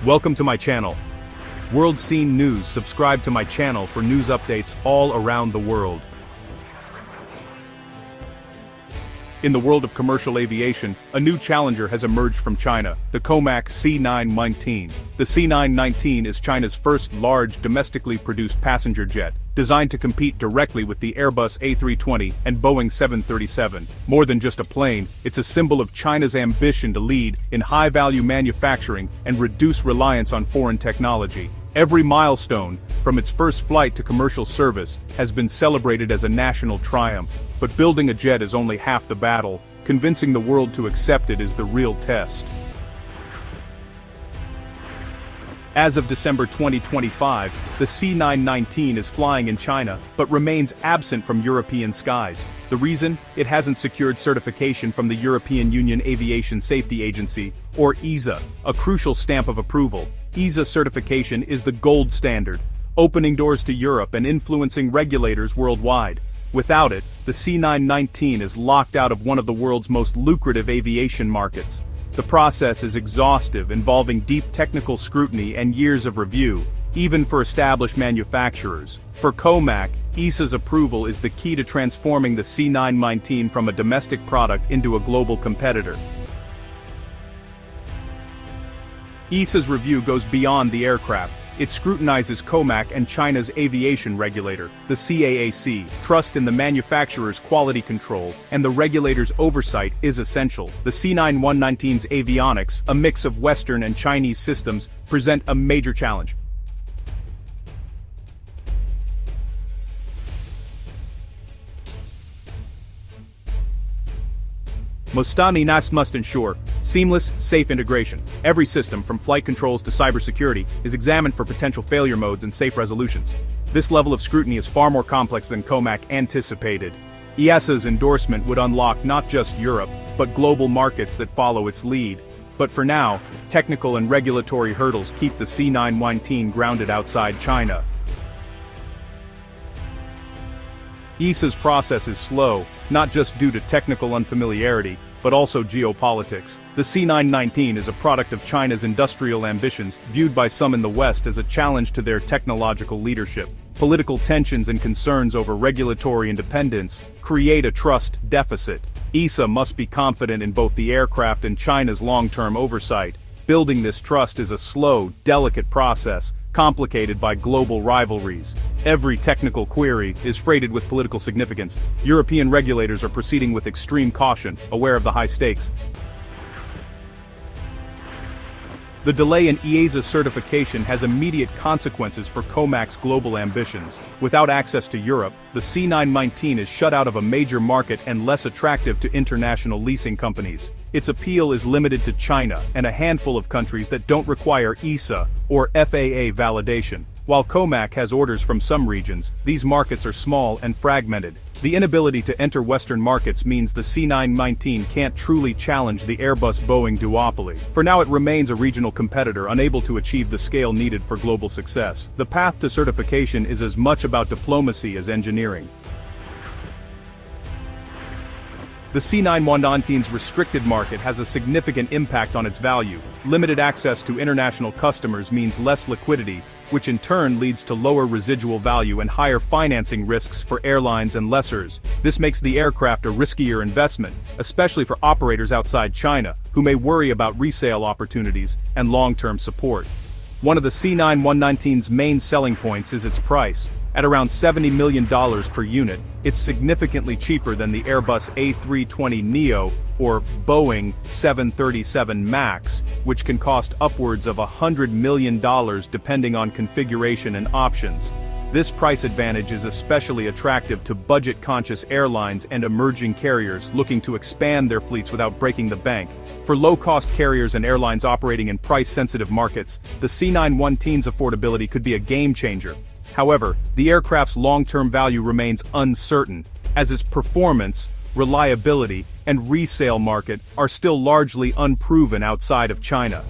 Welcome to my channel. World Scene News. Subscribe to my channel for news updates all around the world. In the world of commercial aviation, a new challenger has emerged from China, the COMAC C919. The C919 is China's first large domestically produced passenger jet, designed to compete directly with the Airbus A320 and Boeing 737. More than just a plane, it's a symbol of China's ambition to lead in high-value manufacturing and reduce reliance on foreign technology. Every milestone, from its first flight to commercial service, has been celebrated as a national triumph. But building a jet is only half the battle. Convincing the world to accept it is the real test. As of December 2025, the C919 is flying in China, but remains absent from European skies. The reason? It hasn't secured certification from the European Union Aviation Safety Agency, or EASA, a crucial stamp of approval. EASA certification is the gold standard, opening doors to Europe and influencing regulators worldwide. Without it, the C919 is locked out of one of the world's most lucrative aviation markets. The process is exhaustive, involving deep technical scrutiny and years of review, even for established manufacturers. For COMAC, EASA's approval is the key to transforming the C919 from a domestic product into a global competitor. EASA's review goes beyond the aircraft. It scrutinizes COMAC and China's aviation regulator, the CAAC. Trust in the manufacturer's quality control and the regulator's oversight is essential. The C919's avionics, a mix of Western and Chinese systems, present a major challenge. Mostani must ensure seamless, safe integration. Every system, from flight controls to cybersecurity, is examined for potential failure modes and safe resolutions. This level of scrutiny is far more complex than COMAC anticipated. EASA's endorsement would unlock not just Europe, but global markets that follow its lead. But for now, technical and regulatory hurdles keep the C919 grounded outside China. EASA's process is slow, not just due to technical unfamiliarity, but also geopolitics. The C919 is a product of China's industrial ambitions, viewed by some in the West as a challenge to their technological leadership. Political tensions and concerns over regulatory independence create a trust deficit. EASA must be confident in both the aircraft and China's long-term oversight. Building this trust is a slow, delicate process, complicated by global rivalries. Every technical query is freighted with political significance. European regulators are proceeding with extreme caution, aware of the high stakes. The delay in EASA certification has immediate consequences for COMAC's global ambitions. Without access to Europe, the C919 is shut out of a major market and less attractive to international leasing companies. Its appeal is limited to China and a handful of countries that don't require EASA or FAA validation. While COMAC has orders from some regions, these markets are small and fragmented. The inability to enter Western markets means the C919 can't truly challenge the Airbus-Boeing duopoly. For now, it remains a regional competitor unable to achieve the scale needed for global success. The path to certification is as much about diplomacy as engineering. The C919's restricted market has a significant impact on its value. Limited access to international customers means less liquidity, which in turn leads to lower residual value and higher financing risks for airlines and lessors. This makes the aircraft a riskier investment, especially for operators outside China, who may worry about resale opportunities and long-term support. One of the C919's main selling points is its price. At around $70 million per unit, it's significantly cheaper than the Airbus A320neo or Boeing 737 MAX, which can cost upwards of $100 million depending on configuration and options. This price advantage is especially attractive to budget-conscious airlines and emerging carriers looking to expand their fleets without breaking the bank. For low-cost carriers and airlines operating in price-sensitive markets, the C919's affordability could be a game-changer. However, the aircraft's long-term value remains uncertain, as its performance, reliability, and resale market are still largely unproven outside of China.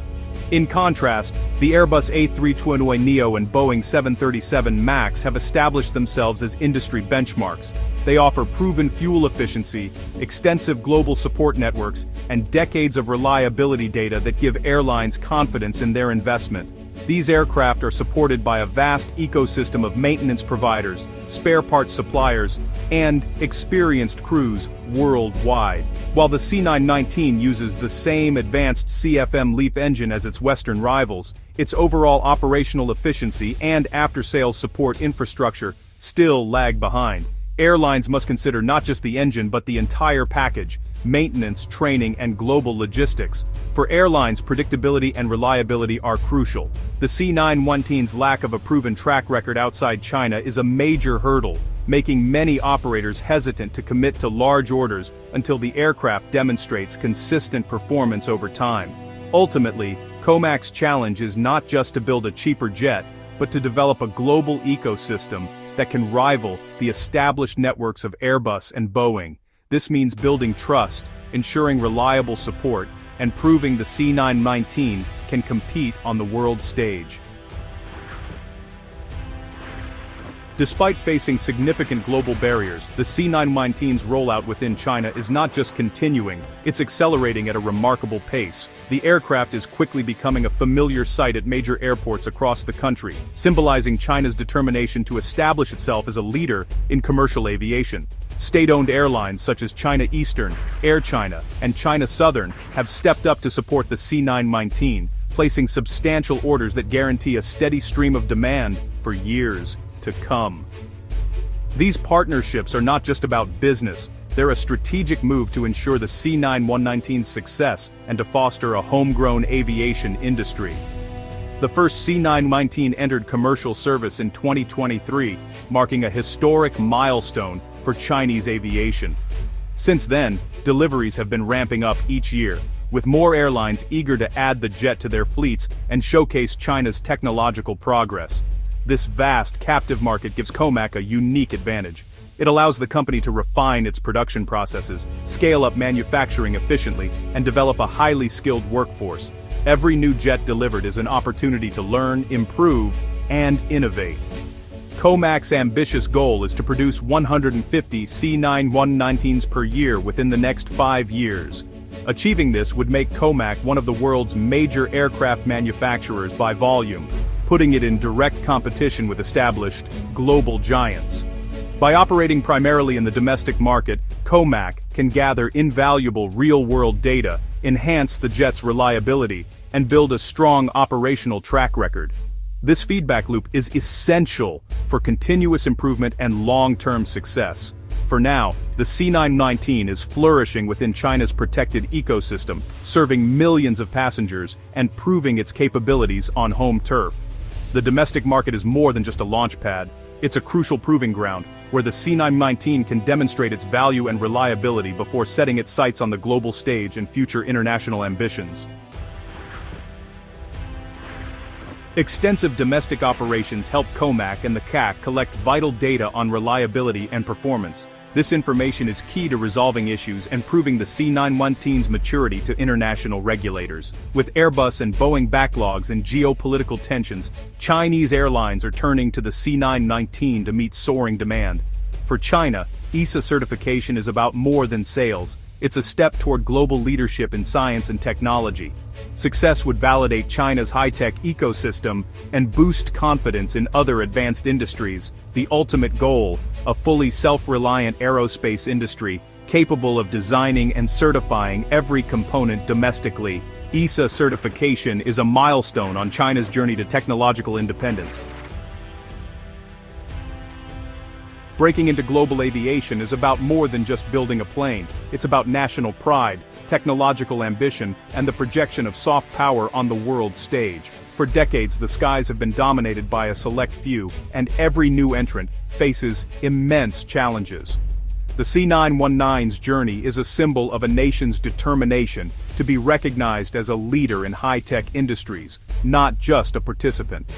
In contrast, the Airbus A320neo and Boeing 737 MAX have established themselves as industry benchmarks. They offer proven fuel efficiency, extensive global support networks, and decades of reliability data that give airlines confidence in their investment. These aircraft are supported by a vast ecosystem of maintenance providers, spare parts suppliers, and experienced crews worldwide. While the C919 uses the same advanced CFM LEAP engine as its Western rivals, its overall operational efficiency and after-sales support infrastructure still lag behind. Airlines must consider not just the engine but the entire package: maintenance, training, and global logistics. For airlines, predictability and reliability are crucial. The C919's lack of a proven track record outside China is a major hurdle, making many operators hesitant to commit to large orders until the aircraft demonstrates consistent performance over time. Ultimately, COMAC's challenge is not just to build a cheaper jet, but to develop a global ecosystem that can rival the established networks of Airbus and Boeing. This means building trust, ensuring reliable support, and proving the C919 can compete on the world stage. Despite facing significant global barriers, the C919's rollout within China is not just continuing, it's accelerating at a remarkable pace. The aircraft is quickly becoming a familiar sight at major airports across the country, symbolizing China's determination to establish itself as a leader in commercial aviation. State-owned airlines such as China Eastern, Air China, and China Southern have stepped up to support the C919, placing substantial orders that guarantee a steady stream of demand for years to come. These partnerships are not just about business, they're a strategic move to ensure the C919's success and to foster a homegrown aviation industry. The first C919 entered commercial service in 2023, marking a historic milestone for Chinese aviation. Since then, deliveries have been ramping up each year, with more airlines eager to add the jet to their fleets and showcase China's technological progress. This vast, captive market gives COMAC a unique advantage. It allows the company to refine its production processes, scale up manufacturing efficiently, and develop a highly skilled workforce. Every new jet delivered is an opportunity to learn, improve, and innovate. COMAC's ambitious goal is to produce 150 C919s per year within the next 5 years. Achieving this would make COMAC one of the world's major aircraft manufacturers by volume, putting it in direct competition with established, global giants. By operating primarily in the domestic market, COMAC can gather invaluable real-world data, enhance the jet's reliability, and build a strong operational track record. This feedback loop is essential for continuous improvement and long-term success. For now, the C919 is flourishing within China's protected ecosystem, serving millions of passengers and proving its capabilities on home turf. The domestic market is more than just a launch pad. It's a crucial proving ground, where the C919 can demonstrate its value and reliability before setting its sights on the global stage and future international ambitions. Extensive domestic operations help COMAC and the CAC collect vital data on reliability and performance. This information is key to resolving issues and proving the C919's maturity to international regulators. With Airbus and Boeing backlogs and geopolitical tensions, Chinese airlines are turning to the C919 to meet soaring demand. For China, ESA certification is about more than sales. It's a step toward global leadership in science and technology. Success would validate China's high-tech ecosystem and boost confidence in other advanced industries. The ultimate goal, a fully self-reliant aerospace industry, capable of designing and certifying every component domestically. ESA certification is a milestone on China's journey to technological independence. Breaking into global aviation is about more than just building a plane. It's about national pride, technological ambition, and the projection of soft power on the world stage. For decades, the skies have been dominated by a select few, and every new entrant faces immense challenges. The C919's journey is a symbol of a nation's determination to be recognized as a leader in high-tech industries, not just a participant.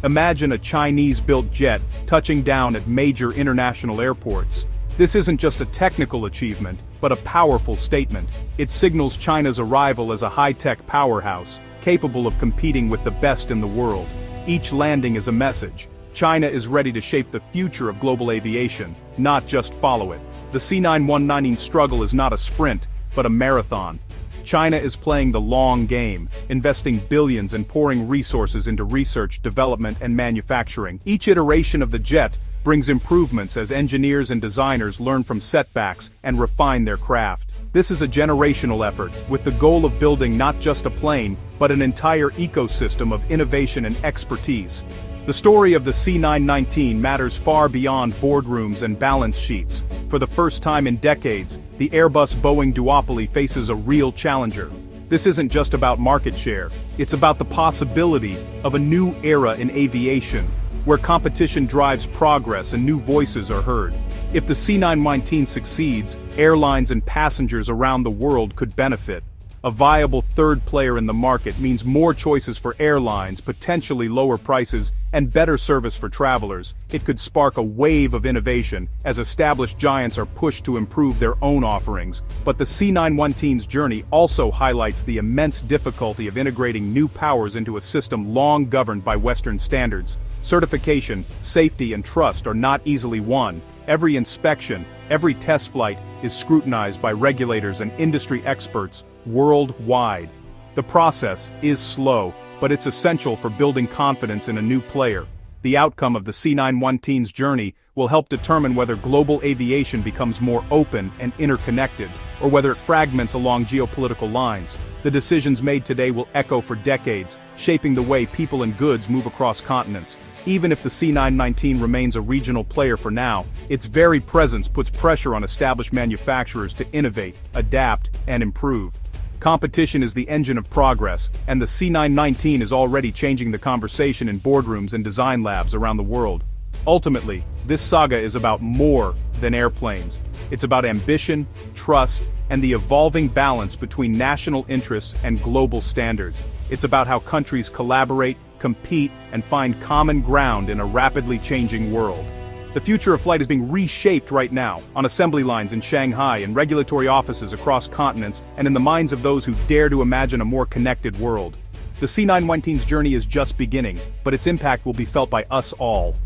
Imagine a Chinese-built jet touching down at major international airports. This isn't just a technical achievement, but a powerful statement. It signals China's arrival as a high-tech powerhouse, capable of competing with the best in the world. Each landing is a message. China is ready to shape the future of global aviation, not just follow it. The C919 struggle is not a sprint, but a marathon. China is playing the long game, investing billions and pouring resources into research, development, and manufacturing. Each iteration of the jet brings improvements as engineers and designers learn from setbacks and refine their craft. This is a generational effort, with the goal of building not just a plane, but an entire ecosystem of innovation and expertise. The story of the C919 matters far beyond boardrooms and balance sheets. For the first time in decades, the Airbus-Boeing duopoly faces a real challenger. This isn't just about market share, it's about the possibility of a new era in aviation, where competition drives progress and new voices are heard. If the C919 succeeds, airlines and passengers around the world could benefit. A viable third player in the market means more choices for airlines, potentially lower prices, and better service for travelers. It could spark a wave of innovation as established giants are pushed to improve their own offerings. But the C919's journey also highlights the immense difficulty of integrating new powers into a system long governed by Western standards. Certification, safety, and trust are not easily won. Every inspection, every test flight is scrutinized by regulators and industry experts worldwide. The process is slow, but it's essential for building confidence in a new player. The outcome of the C919's journey will help determine whether global aviation becomes more open and interconnected, or whether it fragments along geopolitical lines. The decisions made today will echo for decades, shaping the way people and goods move across continents. Even if the C919 remains a regional player for now, its very presence puts pressure on established manufacturers to innovate, adapt, and improve. Competition is the engine of progress, and the C919 is already changing the conversation in boardrooms and design labs around the world. Ultimately, this saga is about more than airplanes. It's about ambition, trust, and the evolving balance between national interests and global standards. It's about how countries collaborate, compete, and find common ground in a rapidly changing world. The future of flight is being reshaped right now, on assembly lines in Shanghai and regulatory offices across continents, and in the minds of those who dare to imagine a more connected world. The C919's journey is just beginning, but its impact will be felt by us all.